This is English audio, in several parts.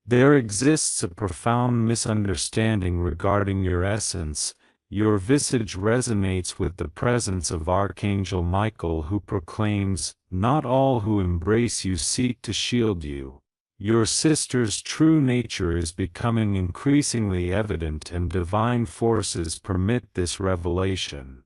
There exists a profound misunderstanding regarding your essence. Your visage resonates with the presence of Archangel Michael, who proclaims, "Not all who embrace you seek to shield you." Your sister's true nature is becoming increasingly evident, and divine forces permit this revelation.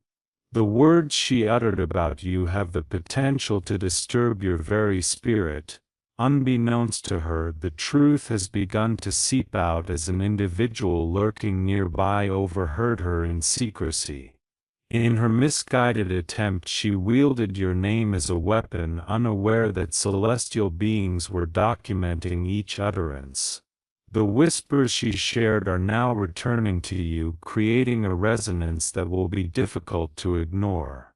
The words she uttered about you have the potential to disturb your very spirit. Unbeknownst to her, the truth has begun to seep out as an individual lurking nearby overheard her in secrecy. In her misguided attempt, she wielded your name as a weapon, unaware that celestial beings were documenting each utterance. The whispers she shared are now returning to you, creating a resonance that will be difficult to ignore.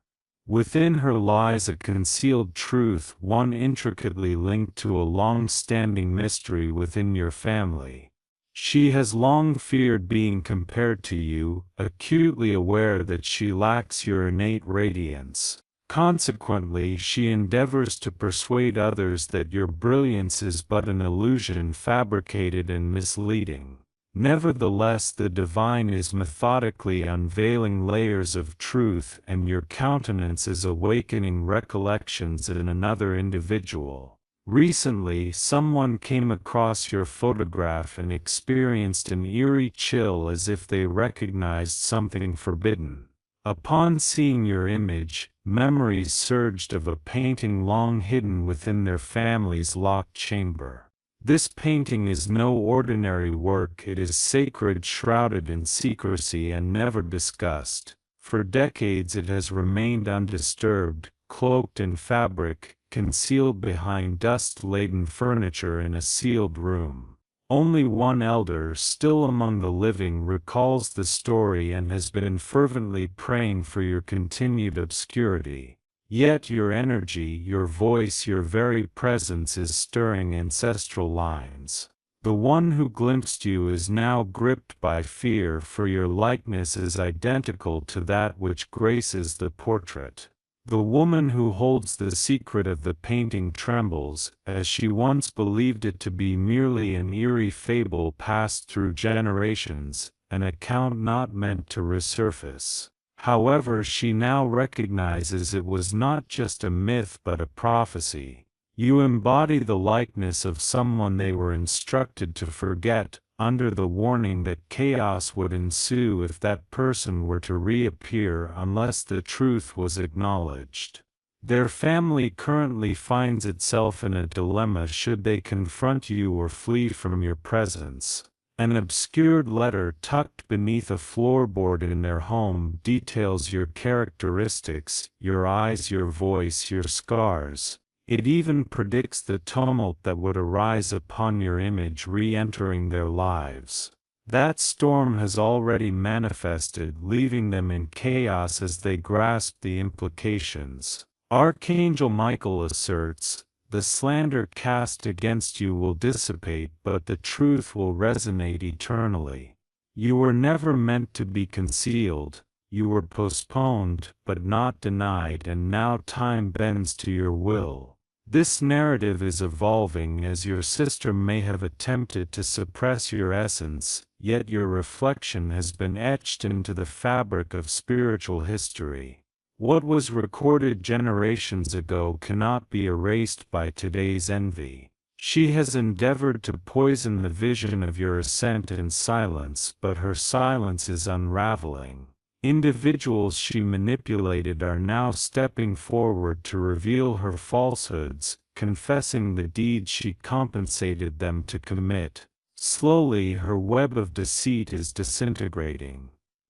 Within her lies a concealed truth, one intricately linked to a long-standing mystery within your family. She has long feared being compared to you, acutely aware that she lacks your innate radiance. Consequently, she endeavors to persuade others that your brilliance is but an illusion fabricated and misleading. Nevertheless, the divine is methodically unveiling layers of truth, and your countenance is awakening recollections in another individual. Recently, someone came across your photograph and experienced an eerie chill, as if they recognized something forbidden. Upon seeing your image, memories surged of a painting long hidden within their family's locked chamber. This painting is no ordinary work. It is sacred, shrouded in secrecy and never discussed. For decades it has remained undisturbed, cloaked in fabric, concealed behind dust-laden furniture in a sealed room. Only one elder, still among the living, recalls the story and has been fervently praying for your continued obscurity. Yet your energy, your voice, your very presence is stirring ancestral lines. The one who glimpsed you is now gripped by fear, for your likeness is identical to that which graces the portrait. The woman who holds the secret of the painting trembles, as she once believed it to be merely an eerie fable passed through generations, an account not meant to resurface. However, she now recognizes it was not just a myth but a prophecy. You embody the likeness of someone they were instructed to forget, under the warning that chaos would ensue if that person were to reappear unless the truth was acknowledged. Their family currently finds itself in a dilemma: should they confront you or flee from your presence? An obscured letter tucked beneath a floorboard in their home details your characteristics, your eyes, your voice, your scars. It even predicts the tumult that would arise upon your image re-entering their lives. That storm has already manifested, leaving them in chaos as they grasp the implications. Archangel Michael asserts, "The slander cast against you will dissipate, but the truth will resonate eternally. You were never meant to be concealed. You were postponed, but not denied, and now time bends to your will." This narrative is evolving, as your sister may have attempted to suppress your essence, yet your reflection has been etched into the fabric of spiritual history. What was recorded generations ago cannot be erased by today's envy. She has endeavored to poison the vision of your ascent in silence, but her silence is unraveling. Individuals she manipulated are now stepping forward to reveal her falsehoods, confessing the deeds she compensated them to commit. Slowly her web of deceit is disintegrating.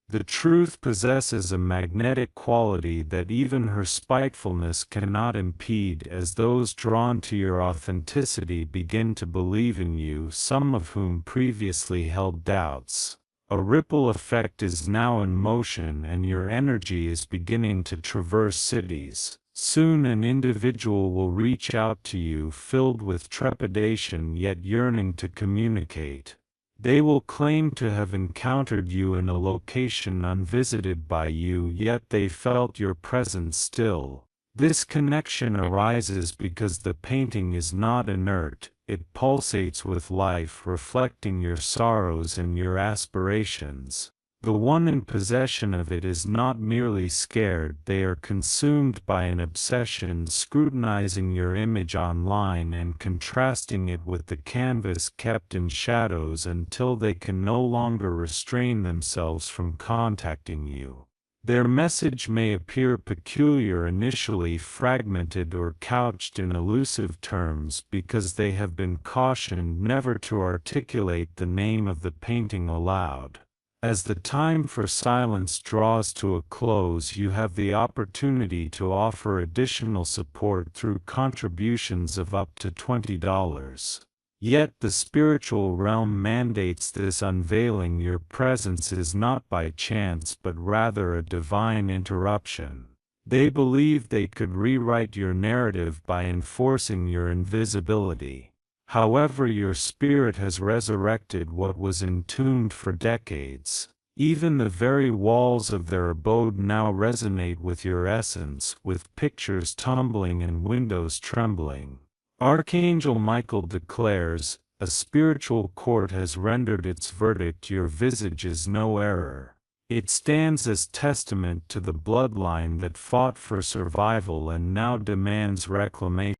The truth possesses a magnetic quality that even her spitefulness cannot impede, as those drawn to your authenticity begin to believe in you, some of whom previously held doubts. A ripple effect is now in motion, and your energy is beginning to traverse cities. Soon an individual will reach out to you filled with trepidation yet yearning to communicate. They will claim to have encountered you in a location unvisited by you, yet they felt your presence still. This connection arises because the painting is not inert, it pulsates with life, reflecting your sorrows and your aspirations. The one in possession of it is not merely scared, they are consumed by an obsession, scrutinizing your image online and contrasting it with the canvas kept in shadows until they can no longer restrain themselves from contacting you. Their message may appear peculiar initially, fragmented or couched in elusive terms, because they have been cautioned never to articulate the name of the painting aloud. As the time for silence draws to a close, you have the opportunity to offer additional support through contributions of up to $20. Yet the spiritual realm mandates this unveiling. Your presence is not by chance but rather a divine interruption. They believe they could rewrite your narrative by enforcing your invisibility. However, your spirit has resurrected what was entombed for decades. Even the very walls of their abode now resonate with your essence, with pictures tumbling and windows trembling. Archangel Michael declares, a spiritual court has rendered its verdict. Your visage is no error. It stands as testament to the bloodline that fought for survival and now demands reclamation.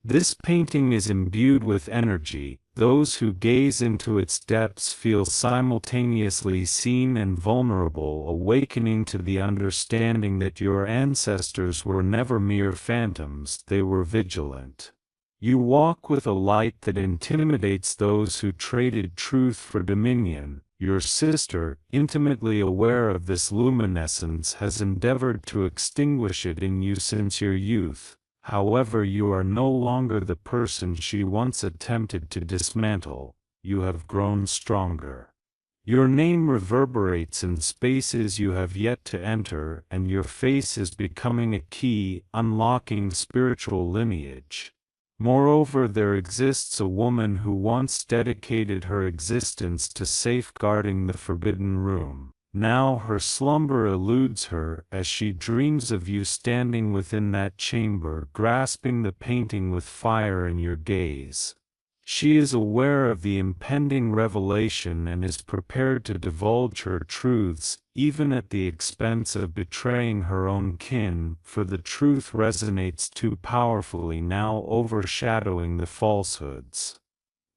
This painting is imbued with energy. Those who gaze into its depths feel simultaneously seen and vulnerable, awakening to the understanding that your ancestors were never mere phantoms, they were vigilant. You walk with a light that intimidates those who traded truth for dominion. Your sister, intimately aware of this luminescence, has endeavored to extinguish it in you since your youth. However, you are no longer the person she once attempted to dismantle. You have grown stronger. Your name reverberates in spaces you have yet to enter, and your face is becoming a key, unlocking spiritual lineage. Moreover, there exists a woman who once dedicated her existence to safeguarding the forbidden room. Now her slumber eludes her, as she dreams of you standing within that chamber, grasping the painting with fire in your gaze. She is aware of the impending revelation and is prepared to divulge her truths, even at the expense of betraying her own kin, for the truth resonates too powerfully now, overshadowing the falsehoods.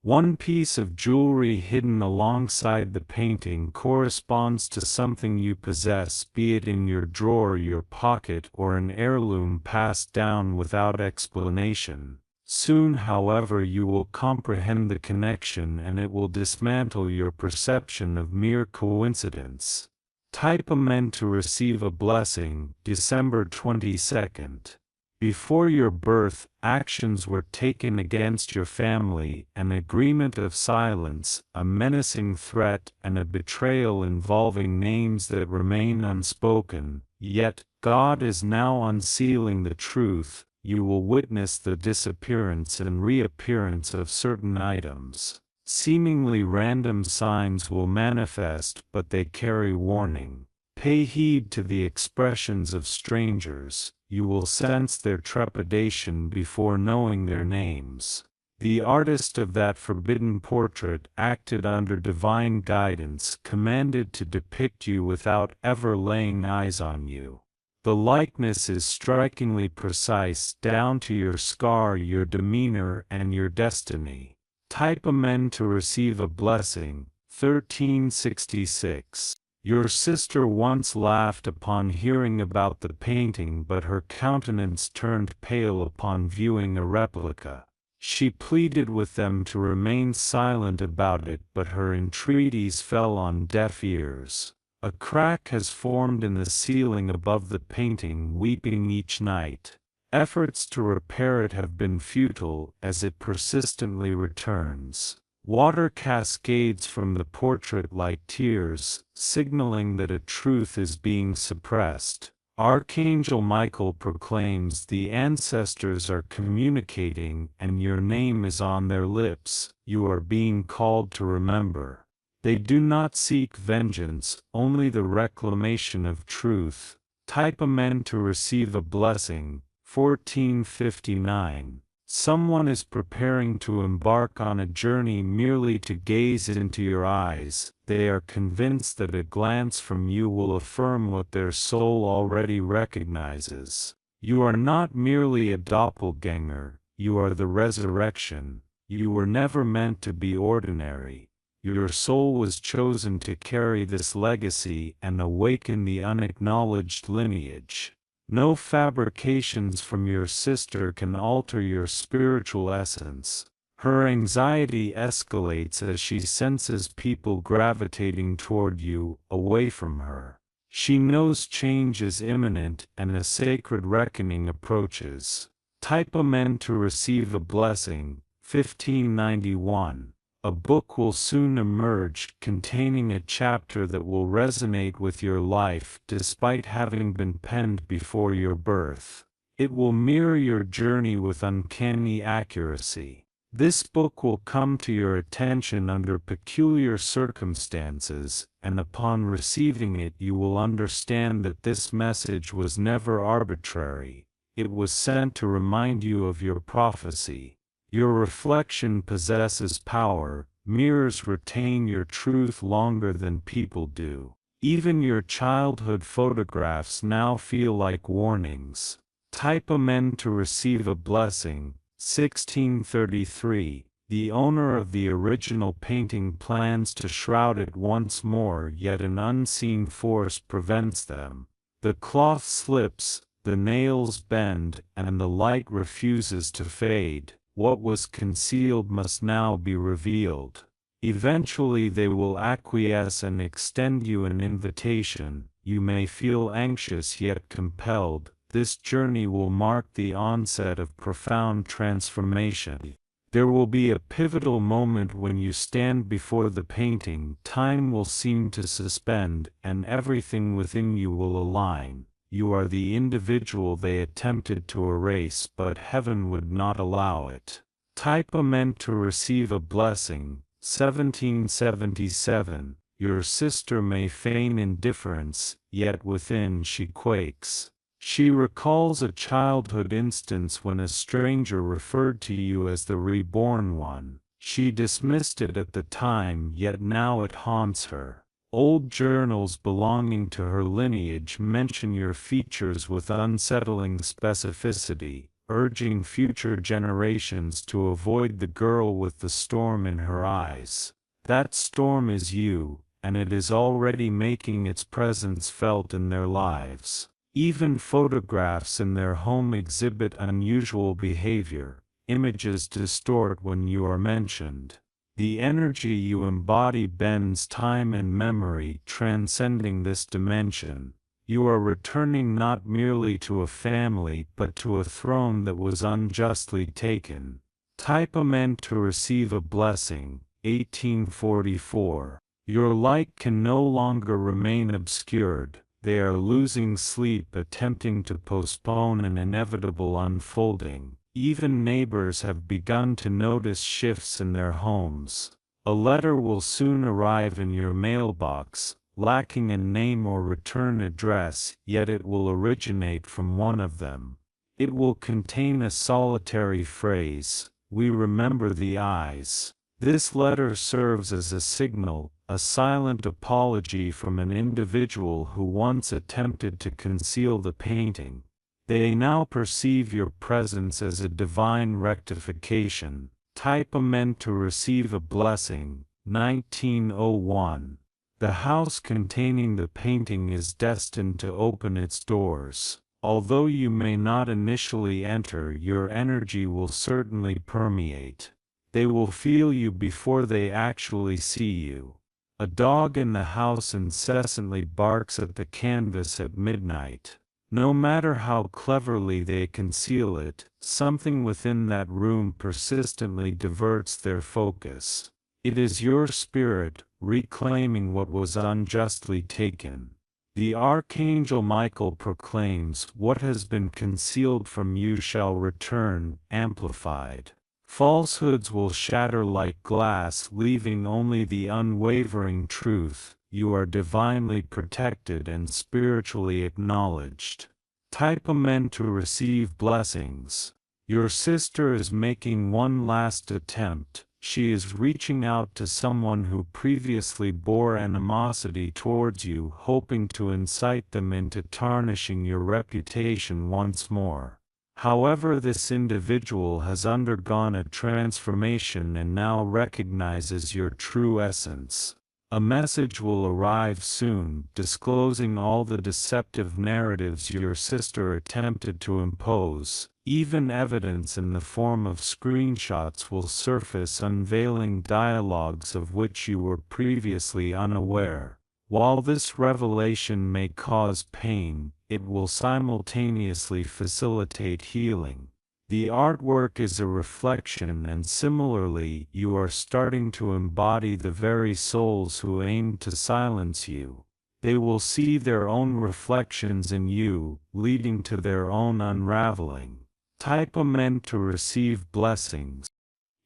One piece of jewelry hidden alongside the painting corresponds to something you possess, be it in your drawer, your pocket, or an heirloom passed down without explanation. Soon, however, you will comprehend the connection, and it will dismantle your perception of mere coincidence. Type Amen to receive a blessing. December 22nd. Before your birth, actions were taken against your family, an agreement of silence, a menacing threat, and a betrayal involving names that remain unspoken. Yet, God is now unsealing the truth. You will witness the disappearance and reappearance of certain items. Seemingly random signs will manifest, but they carry warning. Pay heed to the expressions of strangers. You will sense their trepidation before knowing their names. The artist of that forbidden portrait acted under divine guidance, commanded to depict you without ever laying eyes on you. The likeness is strikingly precise, down to your scar, your demeanor, and your destiny. Type Amen to receive a blessing. 1366. Your sister once laughed upon hearing about the painting, but her countenance turned pale upon viewing a replica. She pleaded with them to remain silent about it, but her entreaties fell on deaf ears. A crack has formed in the ceiling above the painting, weeping each night. Efforts to repair it have been futile, as it persistently returns. Water cascades from the portrait like tears, signaling that a truth is being suppressed. Archangel Michael proclaims the ancestors are communicating, and your name is on their lips. You are being called to remember. They do not seek vengeance, only the reclamation of truth. Type Amen to receive a blessing. 1459. Someone is preparing to embark on a journey merely to gaze into your eyes. They are convinced that a glance from you will affirm what their soul already recognizes. You are not merely a doppelganger, you are the resurrection. You were never meant to be ordinary. Your soul was chosen to carry this legacy and awaken the unacknowledged lineage. No fabrications from your sister can alter your spiritual essence. Her anxiety escalates as she senses people gravitating toward you, away from her. She knows change is imminent and a sacred reckoning approaches. Type Amen to receive a blessing. 1591. A book will soon emerge containing a chapter that will resonate with your life despite having been penned before your birth. It will mirror your journey with uncanny accuracy. This book will come to your attention under peculiar circumstances, and upon receiving it you will understand that this message was never arbitrary. It was sent to remind you of your prophecy. Your reflection possesses power. Mirrors retain your truth longer than people do. Even your childhood photographs now feel like warnings. Type Amen to receive a blessing. 1633. The owner of the original painting plans to shroud it once more, yet an unseen force prevents them. The cloth slips, the nails bend, and the light refuses to fade. What was concealed must now be revealed. Eventually they will acquiesce and extend you an invitation. You may feel anxious yet compelled. This journey will mark the onset of profound transformation. There will be a pivotal moment when you stand before the painting. Time will seem to suspend, and everything within you will align. You are the individual they attempted to erase, but heaven would not allow it. Type Amen to receive a blessing. 1777. Your sister may feign indifference, yet within she quakes. She recalls a childhood instance when a stranger referred to you as the reborn one. She dismissed it at the time, yet now it haunts her. Old journals belonging to her lineage mention your features with unsettling specificity, urging future generations to avoid the girl with the storm in her eyes. That storm is you, and it is already making its presence felt in their lives. Even photographs in their home exhibit unusual behavior. Images distort when you are mentioned. The energy you embody bends time and memory, transcending this dimension. You are returning not merely to a family but to a throne that was unjustly taken. Type Amen to receive a blessing. 1844. Your light can no longer remain obscured. They are losing sleep attempting to postpone an inevitable unfolding. Even neighbors have begun to notice shifts in their homes. A letter will soon arrive in your mailbox, lacking a name or return address, yet it will originate from one of them. It will contain a solitary phrase, "We remember the eyes." This letter serves as a signal, a silent apology from an individual who once attempted to conceal the painting. They now perceive your presence as a divine rectification. Type Amen to receive a blessing. 1901. The house containing the painting is destined to open its doors. Although you may not initially enter, your energy will certainly permeate. They will feel you before they actually see you. A dog in the house incessantly barks at the canvas at midnight. No matter how cleverly they conceal it, something within that room persistently diverts their focus. It is your spirit, reclaiming what was unjustly taken. The Archangel Michael proclaims, "What has been concealed from you shall return," amplified. Falsehoods will shatter like glass, leaving only the unwavering truth. You are divinely protected and spiritually acknowledged. Type Amen to receive blessings. Your sister is making one last attempt. She is reaching out to someone who previously bore animosity towards you, hoping to incite them into tarnishing your reputation once more. However, this individual has undergone a transformation and now recognizes your true essence. A message will arrive soon, disclosing all the deceptive narratives your sister attempted to impose. Even evidence in the form of screenshots will surface, unveiling dialogues of which you were previously unaware. While this revelation may cause pain, it will simultaneously facilitate healing. The artwork is a reflection, and similarly, you are starting to embody the very souls who aim to silence you. They will see their own reflections in you, leading to their own unraveling. Type Amen to receive blessings.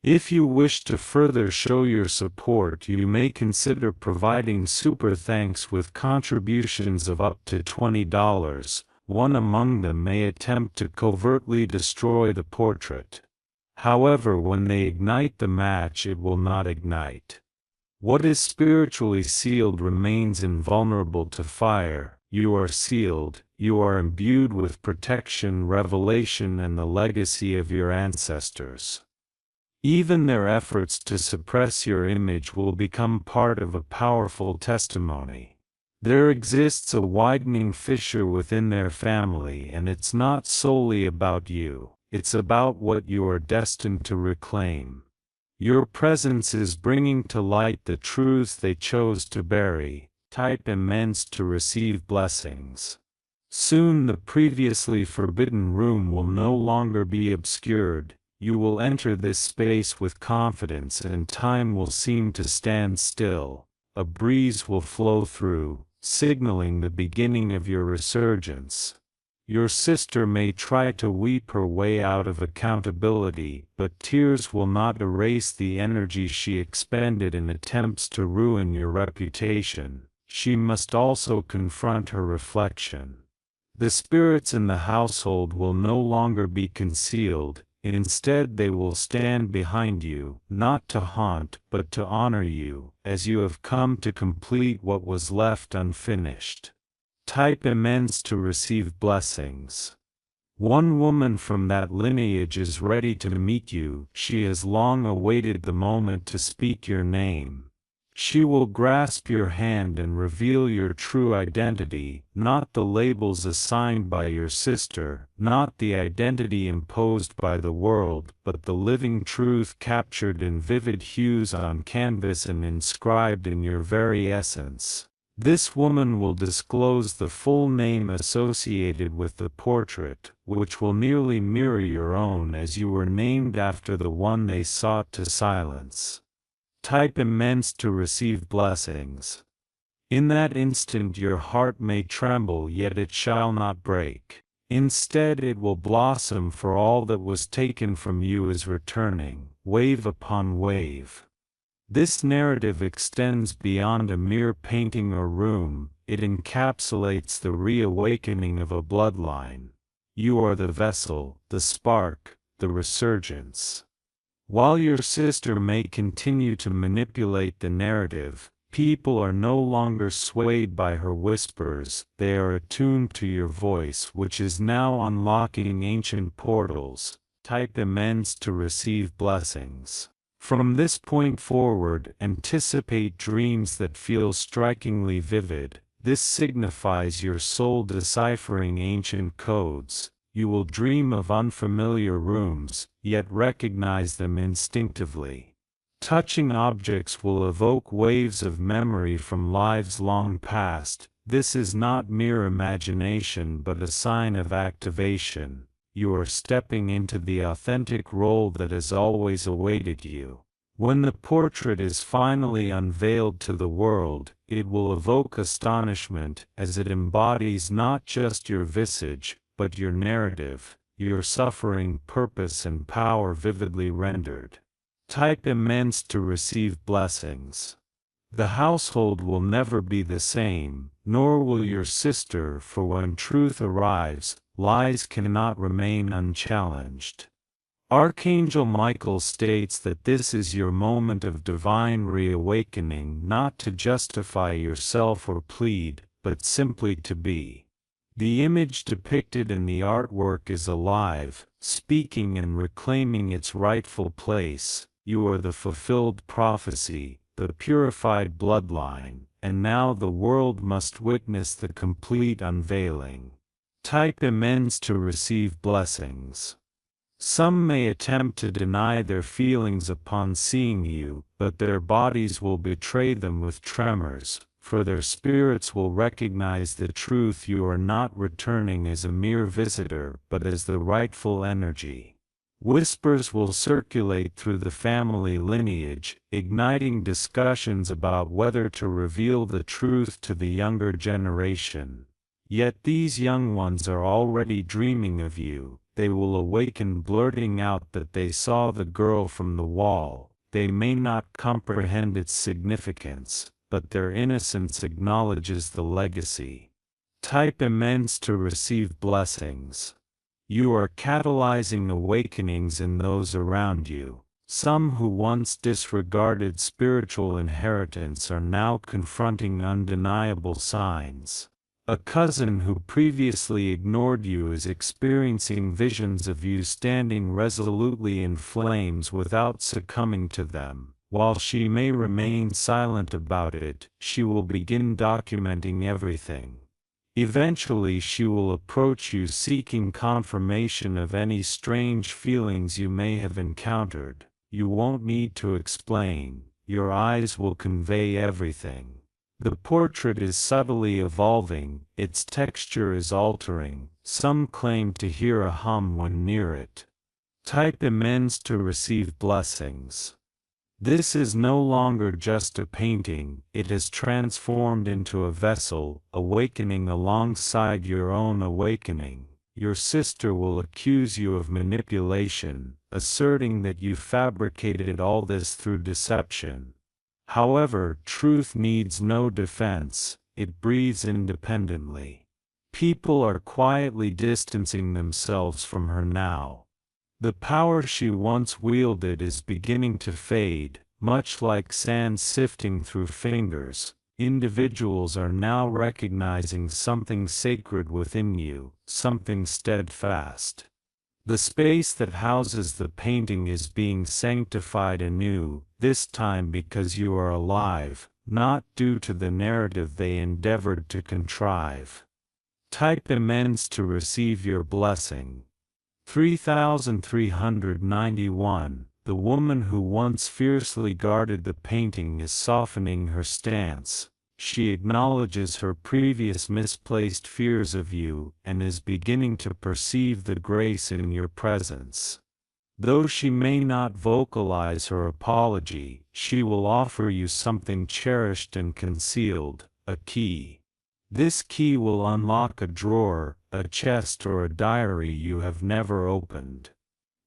If you wish to further show your support, you may consider providing super thanks with contributions of up to $20. One among them may attempt to covertly destroy the portrait. However, when they ignite the match, it will not ignite. What is spiritually sealed remains invulnerable to fire. You are sealed, you are imbued with protection, revelation, and the legacy of your ancestors. Even their efforts to suppress your image will become part of a powerful testimony. There exists a widening fissure within their family, and it's not solely about you, it's about what you are destined to reclaim. Your presence is bringing to light the truths they chose to bury. Type immense to receive blessings. Soon the previously forbidden room will no longer be obscured. You will enter this space with confidence, and time will seem to stand still. A breeze will flow through, signaling the beginning of your resurgence. Your sister may try to weep her way out of accountability, but tears will not erase the energy she expended in attempts to ruin your reputation. She must also confront her reflection. The spirits in the household will no longer be concealed. Instead, they will stand behind you, not to haunt, but to honor you, as you have come to complete what was left unfinished. Type immense to receive blessings. One woman from that lineage is ready to meet you. She has long awaited the moment to speak your name. She will grasp your hand and reveal your true identity, not the labels assigned by your sister, not the identity imposed by the world, but the living truth captured in vivid hues on canvas and inscribed in your very essence. This woman will disclose the full name associated with the portrait, which will nearly mirror your own, as you were named after the one they sought to silence. Type immense to receive blessings. In that instant your heart may tremble, yet it shall not break. Instead it will blossom, for all that was taken from you is returning, wave upon wave. This narrative extends beyond a mere painting or room. It encapsulates the reawakening of a bloodline. You are the vessel, the spark, the resurgence. While your sister may continue to manipulate the narrative, people are no longer swayed by her whispers. They are attuned to your voice, which is now unlocking ancient portals. Type immense to receive blessings. From this point forward, anticipate dreams that feel strikingly vivid. This signifies your soul deciphering ancient codes. You will dream of unfamiliar rooms, yet recognize them instinctively. Touching objects will evoke waves of memory from lives long past. This is not mere imagination, but a sign of activation. You are stepping into the authentic role that has always awaited you. When the portrait is finally unveiled to the world, it will evoke astonishment, as it embodies not just your visage, but your narrative, your suffering, purpose, and power vividly rendered. Type immense to receive blessings. The household will never be the same, nor will your sister, for when truth arrives, lies cannot remain unchallenged. Archangel Michael states that this is your moment of divine reawakening, not to justify yourself or plead, but simply to be. The image depicted in the artwork is alive, speaking and reclaiming its rightful place. You are the fulfilled prophecy, the purified bloodline, and now the world must witness the complete unveiling. Type amends to receive blessings. Some may attempt to deny their feelings upon seeing you, but their bodies will betray them with tremors, for their spirits will recognize the truth: you are not returning as a mere visitor, but as the rightful energy. Whispers will circulate through the family lineage, igniting discussions about whether to reveal the truth to the younger generation. Yet these young ones are already dreaming of you. They will awaken blurting out that they saw the girl from the wall. They may not comprehend its significance, but their innocence acknowledges the legacy. Type amends to receive blessings. You are catalyzing awakenings in those around you. Some who once disregarded spiritual inheritance are now confronting undeniable signs. A cousin who previously ignored you is experiencing visions of you standing resolutely in flames without succumbing to them. While she may remain silent about it, she will begin documenting everything. Eventually she will approach you seeking confirmation of any strange feelings you may have encountered. You won't need to explain, your eyes will convey everything. The portrait is subtly evolving, its texture is altering. Some claim to hear a hum when near it. Type amends to receive blessings. This is no longer just a painting, it has transformed into a vessel, awakening alongside your own awakening. Your sister will accuse you of manipulation, asserting that you fabricated all this through deception. However, truth needs no defense, it breathes independently. People are quietly distancing themselves from her now. The power she once wielded is beginning to fade, much like sand sifting through fingers. Individuals are now recognizing something sacred within you, something steadfast. The space that houses the painting is being sanctified anew, this time because you are alive, not due to the narrative they endeavored to contrive. Type amends to receive your blessing. 3391. The woman who once fiercely guarded the painting is softening her stance. She acknowledges her previous misplaced fears of you, and is beginning to perceive the grace in your presence. Though she may not vocalize her apology, she will offer you something cherished and concealed, a key. This key will unlock a drawer, a chest, or a diary you have never opened.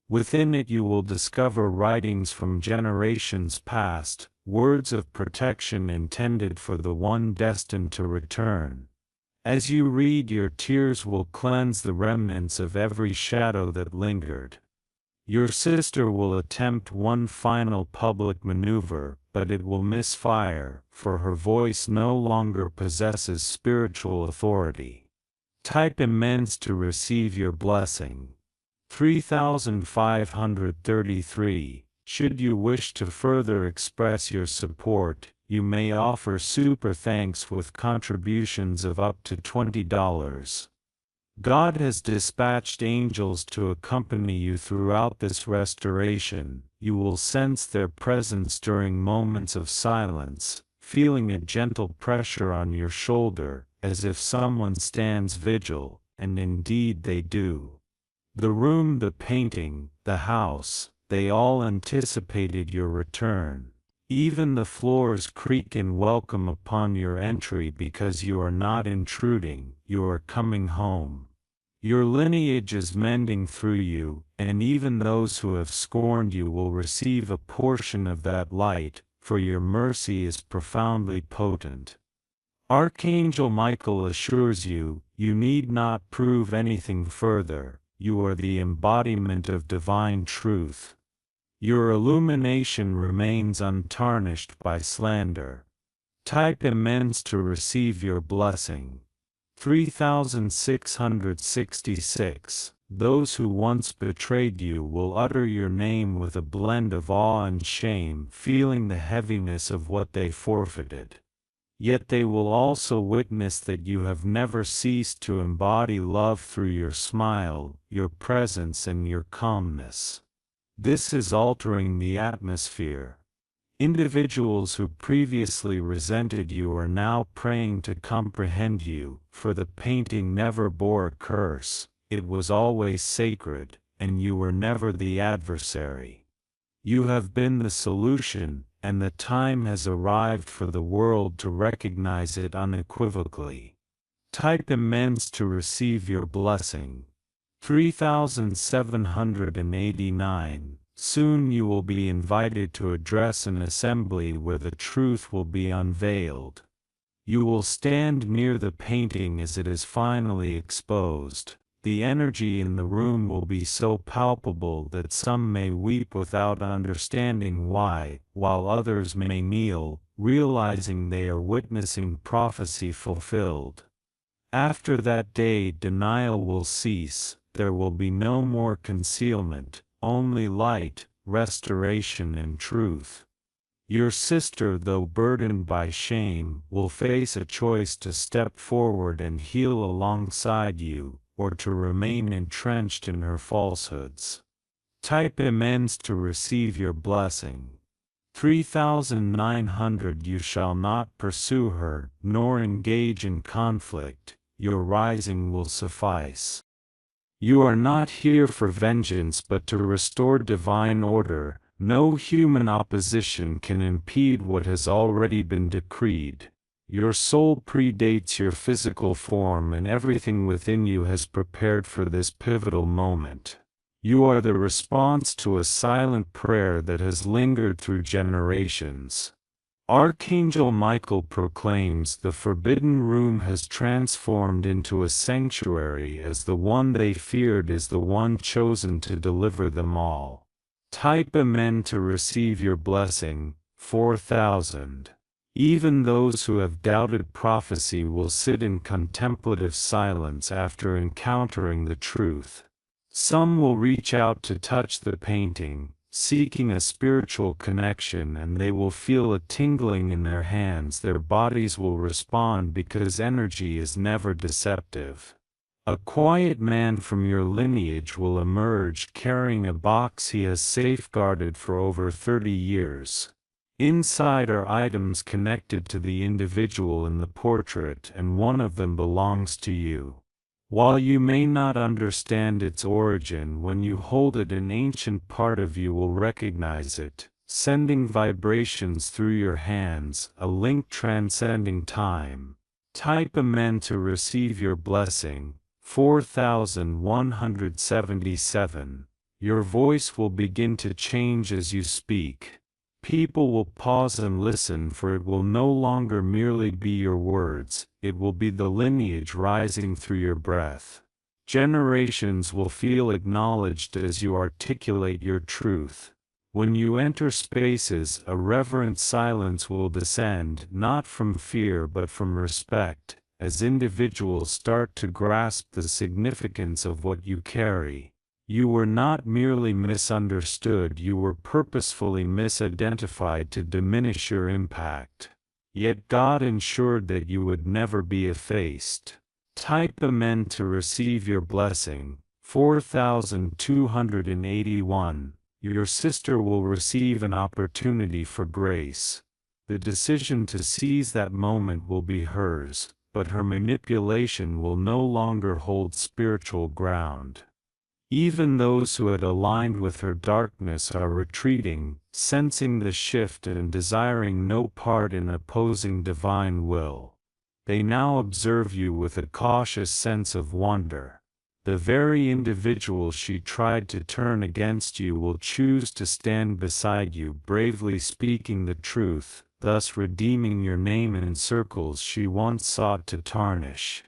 Within it you will discover writings from generations past, words of protection intended for the one destined to return. As you read, your tears will cleanse the remnants of every shadow that lingered. Your sister will attempt one final public maneuver, but it will misfire, for her voice no longer possesses spiritual authority. Type amends to receive your blessing. 3533. Should you wish to further express your support, you may offer super thanks with contributions of up to $20. God has dispatched angels to accompany you throughout this restoration. You will sense their presence during moments of silence, feeling a gentle pressure on your shoulder, as if someone stands vigil, and indeed they do. The room, the painting, the house, they all anticipated your return. Even the floors creak in welcome upon your entry because you are not intruding, you are coming home. Your lineage is mending through you, and even those who have scorned you will receive a portion of that light, for your mercy is profoundly potent. Archangel Michael assures you, you need not prove anything further. you are the embodiment of divine truth. Your illumination remains untarnished by slander. Type immense to receive your blessing. 3666. Those who once betrayed you will utter your name with a blend of awe and shame, feeling the heaviness of what they forfeited. Yet they will also witness that you have never ceased to embody love through your smile, your presence, and your calmness. This is altering the atmosphere. Individuals who previously resented you are now praying to comprehend you, for the painting never bore a curse, it was always sacred, and you were never the adversary. You have been the solution, and the time has arrived for the world to recognize it unequivocally. Type immense to receive your blessing. 3789. Soon you will be invited to address an assembly where the truth will be unveiled. You will stand near the painting as it is finally exposed. The energy in the room will be so palpable that some may weep without understanding why, while others may kneel, realizing they are witnessing prophecy fulfilled. After that day, denial will cease. There will be no more concealment, only light, restoration, and truth. Your sister, though burdened by shame, will face a choice to step forward and heal alongside you, or to remain entrenched in her falsehoods. Type amends to receive your blessing. 3900. You shall not pursue her, nor engage in conflict. Your rising will suffice. You are not here for vengeance but to restore divine order. No human opposition can impede what has already been decreed. Your soul predates your physical form, and everything within you has prepared for this pivotal moment. You are the response to a silent prayer that has lingered through generations. Archangel Michael proclaims the forbidden room has transformed into a sanctuary, as the one they feared is the one chosen to deliver them all. Type Amen to receive your blessing. 4000. Even those who have doubted prophecy will sit in contemplative silence after encountering the truth. Some will reach out to touch the painting, seeking a spiritual connection, and they will feel a tingling in their hands. Their bodies will respond because energy is never deceptive. A quiet man from your lineage will emerge carrying a box he has safeguarded for over 30 years. Inside are items connected to the individual in the portrait, and one of them belongs to you. While you may not understand its origin, when you hold it, an ancient part of you will recognize it, sending vibrations through your hands, a link transcending time. Type Amen to receive your blessing. 4177. Your voice will begin to change as you speak. People will pause and listen, for it will no longer merely be your words, it will be the lineage rising through your breath. Generations will feel acknowledged as you articulate your truth. When you enter spaces, a reverent silence will descend, not from fear but from respect, as individuals start to grasp the significance of what you carry. You were not merely misunderstood, you were purposefully misidentified to diminish your impact. Yet God ensured that you would never be effaced. Type Amen to receive your blessing. 4281. Your sister will receive an opportunity for grace. The decision to seize that moment will be hers, but her manipulation will no longer hold spiritual ground. Even those who had aligned with her darkness are retreating, sensing the shift and desiring no part in opposing divine will. They now observe you with a cautious sense of wonder. The very individual she tried to turn against you will choose to stand beside you, bravely speaking the truth, thus redeeming your name in circles she once sought to tarnish.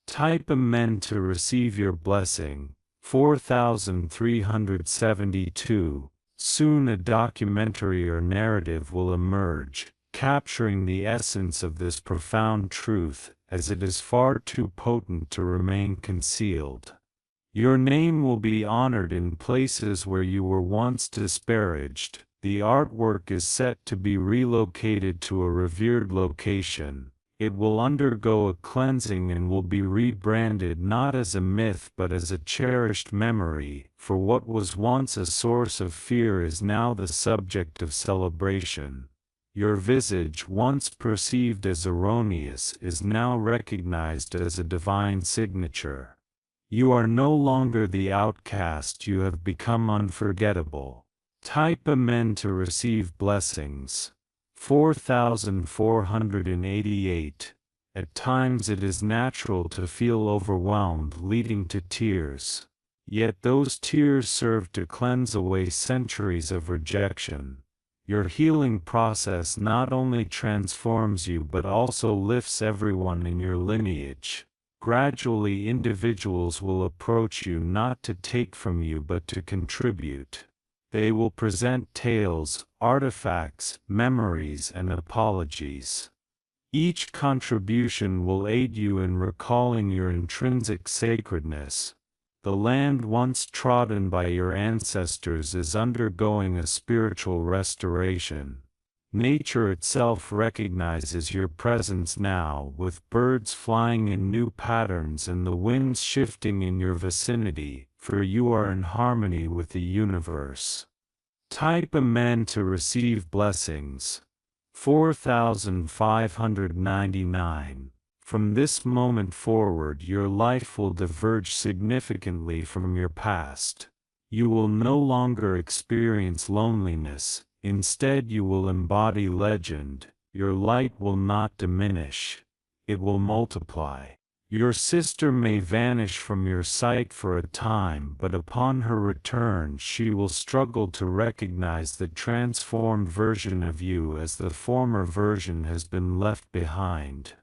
Type Amen to receive your blessing. 4372. Soon a documentary or narrative will emerge, capturing the essence of this profound truth, as it is far too potent to remain concealed. Your name will be honored in places where you were once disparaged. The artwork is set to be relocated to a revered location. It will undergo a cleansing and will be rebranded not as a myth but as a cherished memory, for what was once a source of fear is now the subject of celebration. Your visage, once perceived as erroneous, is now recognized as a divine signature. You are no longer the outcast, you have become unforgettable. Type Amen to receive blessings. 4488. At times it is natural to feel overwhelmed, leading to tears. Yet those tears serve to cleanse away centuries of rejection. Your healing process not only transforms you but also lifts everyone in your lineage. Gradually individuals will approach you not to take from you but to contribute. They will present tales, artifacts, memories, and apologies. Each contribution will aid you in recalling your intrinsic sacredness. The land once trodden by your ancestors is undergoing a spiritual restoration. Nature itself recognizes your presence now, with birds flying in new patterns and the winds shifting in your vicinity, for you are in harmony with the universe. Type Amen to receive blessings. 4599. From this moment forward your life will diverge significantly from your past. You will no longer experience loneliness. Instead you will embody legend. Your light will not diminish. It will multiply. Your sister may vanish from your sight for a time, but upon her return she will struggle to recognize the transformed version of you as the former version has been left behind.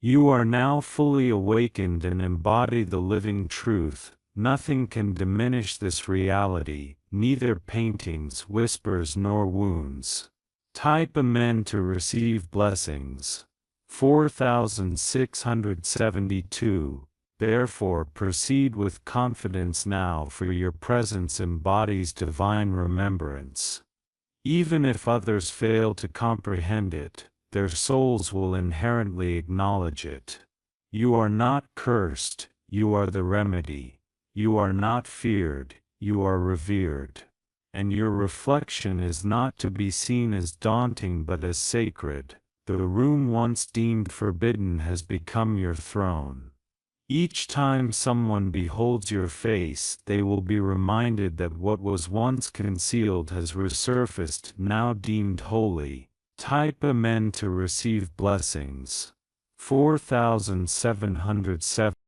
You are now fully awakened and embody the living truth. Nothing can diminish this reality, neither paintings, whispers nor wounds. Type Amen to receive blessings. 4672. Therefore proceed with confidence now, for your presence embodies divine remembrance. Even if others fail to comprehend it, their souls will inherently acknowledge it. You are not cursed, you are the remedy. You are not feared, you are revered. And your reflection is not to be seen as daunting but as sacred. The room once deemed forbidden has become your throne. Each time someone beholds your face, they will be reminded that what was once concealed has resurfaced, now deemed holy. Type Amen to receive blessings. 4707.